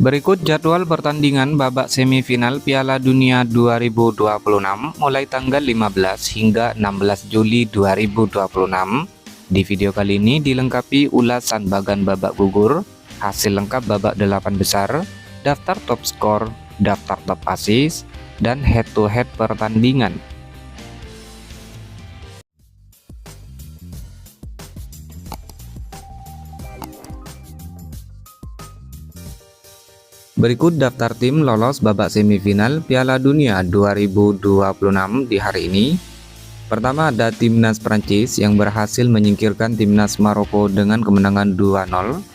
Berikut jadwal pertandingan babak semifinal Piala Dunia 2026 mulai tanggal 15 hingga 16 Juli 2026. Di video kali ini dilengkapi ulasan bagan babak gugur, hasil lengkap babak 8 besar, daftar top skor, daftar top assist, dan head-to-head pertandingan. Berikut daftar tim lolos babak semifinal Piala Dunia 2026 di hari ini. Pertama ada timnas Prancis yang berhasil menyingkirkan timnas Maroko dengan kemenangan 2-0.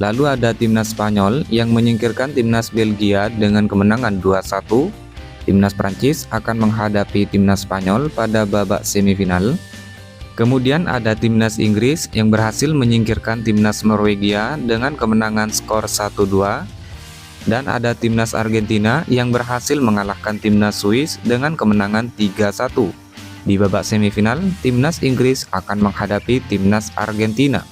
Lalu ada timnas Spanyol yang menyingkirkan timnas Belgia dengan kemenangan 2-1. Timnas Prancis akan menghadapi timnas Spanyol pada babak semifinal. Kemudian ada timnas Inggris yang berhasil menyingkirkan timnas Norwegia dengan kemenangan skor 1-2. Dan ada timnas Argentina yang berhasil mengalahkan timnas Swiss dengan kemenangan 3-1. Di babak semifinal, timnas Inggris akan menghadapi timnas Argentina.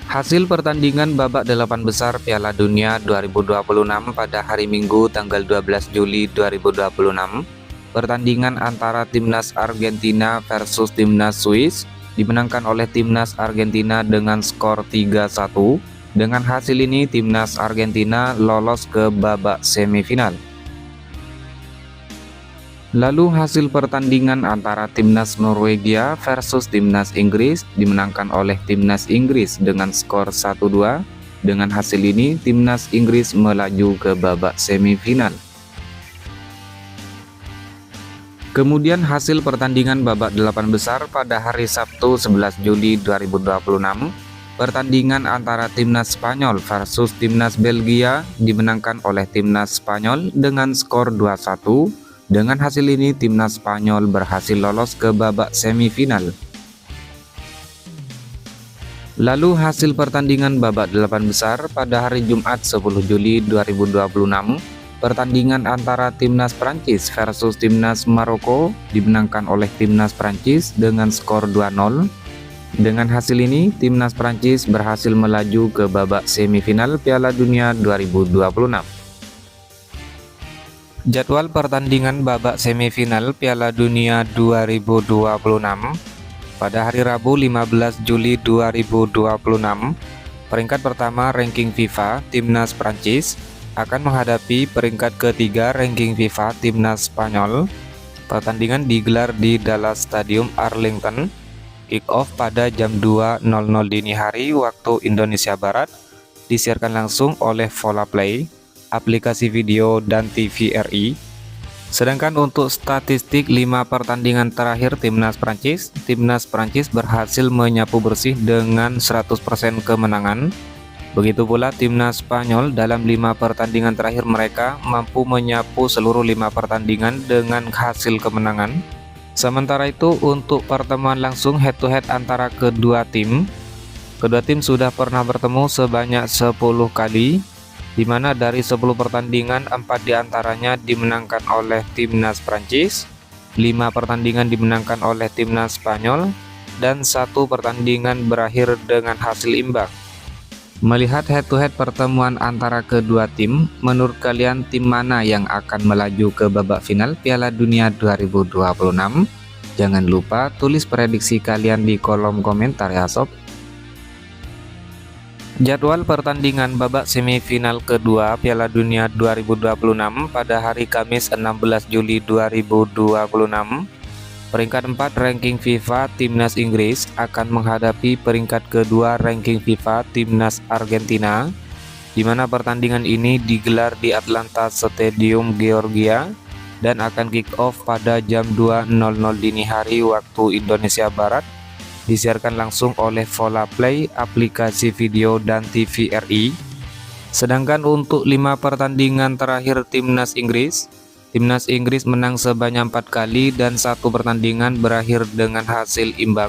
Hasil pertandingan babak 8 besar Piala Dunia 2026 pada hari Minggu tanggal 12 Juli 2026. Pertandingan antara timnas Argentina versus timnas Swiss dimenangkan oleh timnas Argentina dengan skor 3-1. Dengan hasil ini, timnas Argentina lolos ke babak semifinal. Lalu hasil pertandingan antara timnas Norwegia versus timnas Inggris dimenangkan oleh timnas Inggris dengan skor 1-2. Dengan hasil ini, timnas Inggris melaju ke babak semifinal. Kemudian hasil pertandingan babak 8 besar pada hari Sabtu 11 Juli 2026. Pertandingan antara timnas Spanyol versus timnas Belgia dimenangkan oleh timnas Spanyol dengan skor 2-1. Dengan hasil ini, timnas Spanyol berhasil lolos ke babak semifinal. Lalu hasil pertandingan babak 8 besar pada hari Jumat 10 Juli 2026. Pertandingan antara timnas Prancis versus timnas Maroko dimenangkan oleh timnas Prancis dengan skor 2-0. Dengan hasil ini, timnas Prancis berhasil melaju ke babak semifinal Piala Dunia 2026. Jadwal pertandingan babak semifinal Piala Dunia 2026 pada hari Rabu 15 Juli 2026. Peringkat pertama ranking FIFA timnas Prancis akan menghadapi peringkat ketiga ranking FIFA timnas Spanyol. Pertandingan digelar di Dallas Stadium Arlington. Kick off pada jam 2.00 dini hari waktu Indonesia Barat, disiarkan langsung oleh Volaplay, aplikasi video dan TVRI. Sedangkan untuk statistik 5 pertandingan terakhir timnas Prancis berhasil menyapu bersih dengan 100% kemenangan. Begitu pula timnas Spanyol dalam 5 pertandingan terakhir mereka mampu menyapu seluruh 5 pertandingan dengan hasil kemenangan. Sementara itu untuk pertemuan langsung head-to-head antara kedua tim sudah pernah bertemu sebanyak 10 kali, di mana dari 10 pertandingan 4 diantaranya dimenangkan oleh timnas Prancis, 5 pertandingan dimenangkan oleh timnas Spanyol, dan 1 pertandingan berakhir dengan hasil imbang. Melihat head-to-head pertemuan antara kedua tim, menurut kalian tim mana yang akan melaju ke babak final Piala Dunia 2026? Jangan lupa tulis prediksi kalian di kolom komentar ya sob. Jadwal pertandingan babak semifinal kedua Piala Dunia 2026 pada hari Kamis 16 Juli 2026. Peringkat 4 ranking FIFA timnas Inggris akan menghadapi peringkat kedua ranking FIFA timnas Argentina, di mana pertandingan ini digelar di Atlanta Stadium Georgia dan akan kick off pada jam 2.00 dini hari waktu Indonesia Barat, disiarkan langsung oleh Volaplay, aplikasi video dan TVRI. Sedangkan untuk 5 pertandingan terakhir timnas Inggris menang sebanyak 4 kali dan 1 pertandingan berakhir dengan hasil imbang.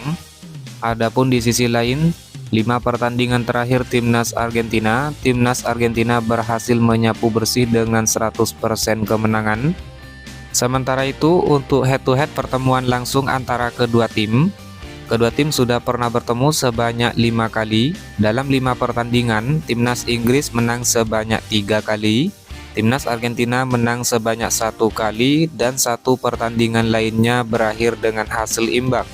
Adapun di sisi lain, 5 pertandingan terakhir timnas Argentina berhasil menyapu bersih dengan 100% kemenangan. Sementara itu untuk head-to-head pertemuan langsung antara kedua tim, Kedua tim sudah pernah bertemu sebanyak 5 kali. Dalam 5 pertandingan, timnas Inggris menang sebanyak 3 kali, timnas Argentina menang sebanyak 1 kali, dan 1 pertandingan lainnya berakhir dengan hasil imbang.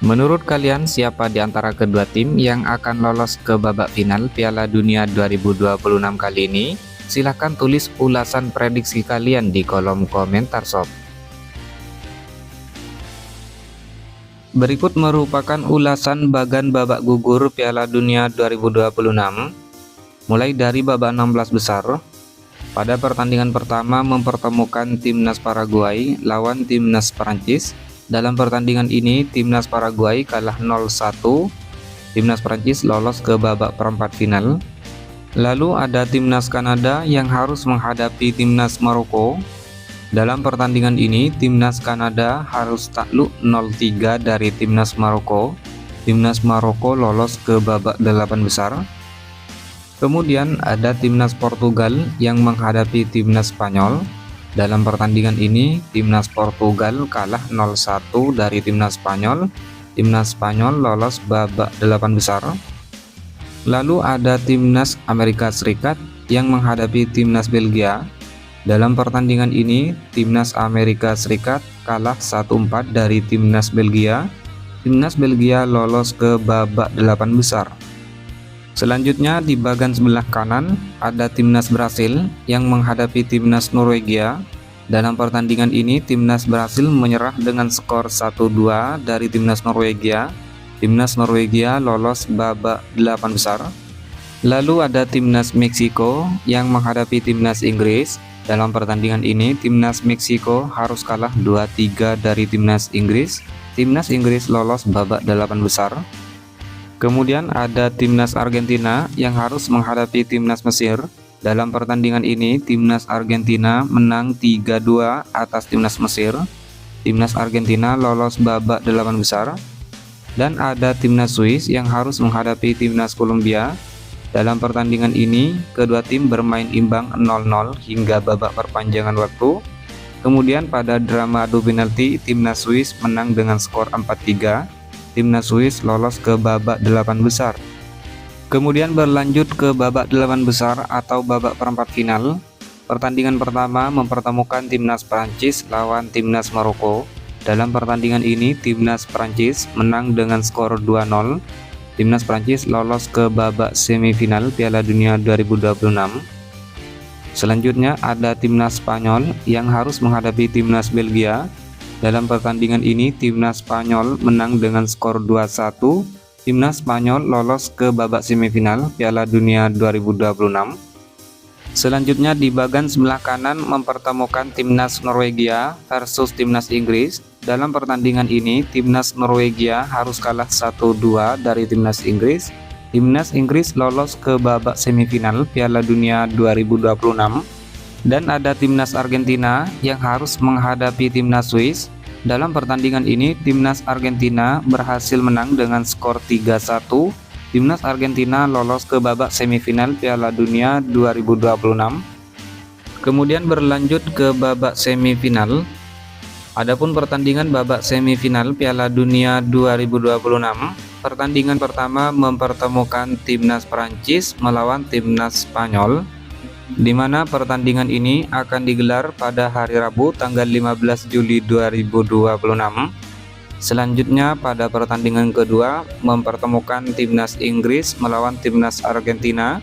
Menurut kalian, siapa di antara kedua tim yang akan lolos ke babak final Piala Dunia 2026 kali ini? Silahkan tulis ulasan prediksi kalian di kolom komentar sob. Berikut merupakan ulasan bagan babak gugur Piala Dunia 2026, mulai dari babak 16 besar. Pada pertandingan pertama mempertemukan timnas Paraguay lawan timnas Prancis. Dalam pertandingan ini, timnas Paraguay kalah 0-1, timnas Prancis lolos ke babak perempat final. Lalu ada timnas Kanada yang harus menghadapi timnas Maroko. Dalam pertandingan ini, timnas Kanada harus takluk 0-3 dari timnas Maroko. Timnas Maroko lolos ke babak 8 besar. Kemudian ada timnas Portugal yang menghadapi timnas Spanyol. Dalam pertandingan ini, timnas Portugal kalah 0-1 dari timnas Spanyol. Timnas Spanyol lolos babak 8 besar. Lalu ada timnas Amerika Serikat yang menghadapi timnas Belgia. Dalam pertandingan ini, timnas Amerika Serikat kalah 1-4 dari timnas Belgia. Timnas Belgia lolos ke babak 8 besar. Selanjutnya di bagian sebelah kanan ada timnas Brasil yang menghadapi timnas Norwegia. Dalam pertandingan ini, timnas Brasil menyerah dengan skor 1-2 dari timnas Norwegia. Timnas Norwegia lolos babak 8 besar. Lalu ada timnas Meksiko yang menghadapi timnas Inggris. Dalam pertandingan ini, timnas Meksiko harus kalah 2-3 dari timnas Inggris. Timnas Inggris lolos babak 8 besar. Kemudian ada timnas Argentina yang harus menghadapi timnas Mesir. Dalam pertandingan ini, timnas Argentina menang 3-2 atas timnas Mesir. Timnas Argentina lolos babak 8 besar. Dan ada timnas Swiss yang harus menghadapi timnas Kolombia. Dalam pertandingan ini, kedua tim bermain imbang 0-0 hingga babak perpanjangan waktu. Kemudian pada drama adu penalti, timnas Swiss menang dengan skor 4-3. Timnas Swiss lolos ke babak 8 besar. Kemudian berlanjut ke babak 8 besar atau babak perempat final. Pertandingan pertama mempertemukan timnas Prancis lawan timnas Maroko. Dalam pertandingan ini, timnas Prancis menang dengan skor 2-0. Timnas Prancis lolos ke babak semifinal Piala Dunia 2026. Selanjutnya ada timnas Spanyol yang harus menghadapi timnas Belgia. Dalam pertandingan ini, timnas Spanyol menang dengan skor 2-1. Timnas Spanyol lolos ke babak semifinal Piala Dunia 2026. Selanjutnya di bagian sebelah kanan mempertemukan timnas Norwegia versus timnas Inggris. Dalam pertandingan ini, timnas Norwegia harus kalah 1-2 dari timnas Inggris. Timnas Inggris lolos ke babak semifinal Piala Dunia 2026. Dan ada timnas Argentina yang harus menghadapi timnas Swiss. Dalam pertandingan ini, timnas Argentina berhasil menang dengan skor 3-1. Timnas Argentina lolos ke babak semifinal Piala Dunia 2026. Kemudian berlanjut ke babak semifinal. Adapun pertandingan babak semifinal Piala Dunia 2026, pertandingan pertama mempertemukan timnas Prancis melawan timnas Spanyol, di mana pertandingan ini akan digelar pada hari Rabu tanggal 15 Juli 2026. Selanjutnya pada pertandingan kedua mempertemukan timnas Inggris melawan timnas Argentina,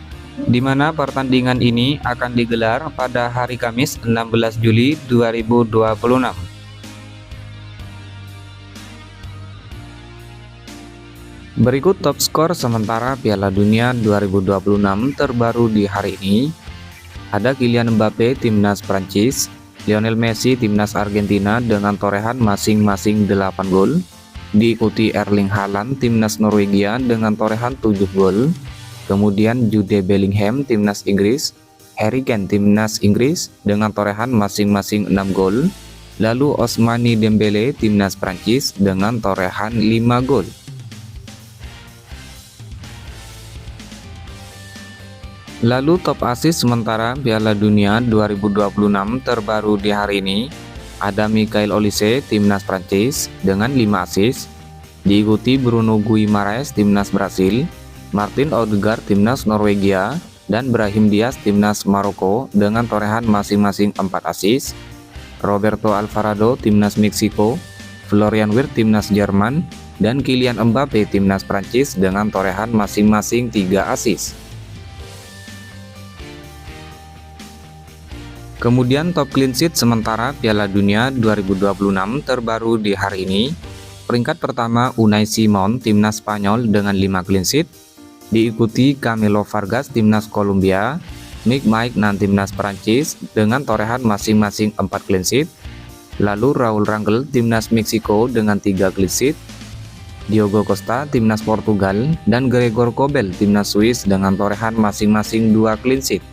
di mana pertandingan ini akan digelar pada hari Kamis 16 Juli 2026. Berikut top skor sementara Piala Dunia 2026 terbaru di hari ini. Ada Kylian Mbappe timnas Prancis, Lionel Messi timnas Argentina dengan torehan masing-masing 8 gol. Diikuti Erling Haaland timnas Norwegia dengan torehan 7 gol. Kemudian Jude Bellingham timnas Inggris, Harry Kane timnas Inggris dengan torehan masing-masing 6 gol. Lalu Ousmane Dembele timnas Prancis dengan torehan 5 gol. Lalu top assist sementara Piala Dunia 2026 terbaru di hari ini. Ada Michael Olise timnas Prancis dengan 5 assist. Diikuti Bruno Guimaraes timnas Brasil, Martin Odegaard timnas Norwegia, dan Brahim Diaz timnas Maroko dengan torehan masing-masing 4 assist. Roberto Alvarado timnas Meksiko, Florian Wirtz timnas Jerman, dan Kylian Mbappe timnas Prancis dengan torehan masing-masing 3 assist. Kemudian top clean sheet sementara Piala Dunia 2026 terbaru di hari ini. Peringkat pertama Unai Simon timnas Spanyol dengan 5 clean sheet, diikuti Camilo Vargas timnas Kolombia, Mick Maignan timnas Prancis dengan torehan masing-masing 4 clean sheet, lalu Raul Rangel timnas Meksiko dengan 3 clean sheet, Diogo Costa timnas Portugal, dan Gregor Kobel timnas Swiss dengan torehan masing-masing 2 clean sheet.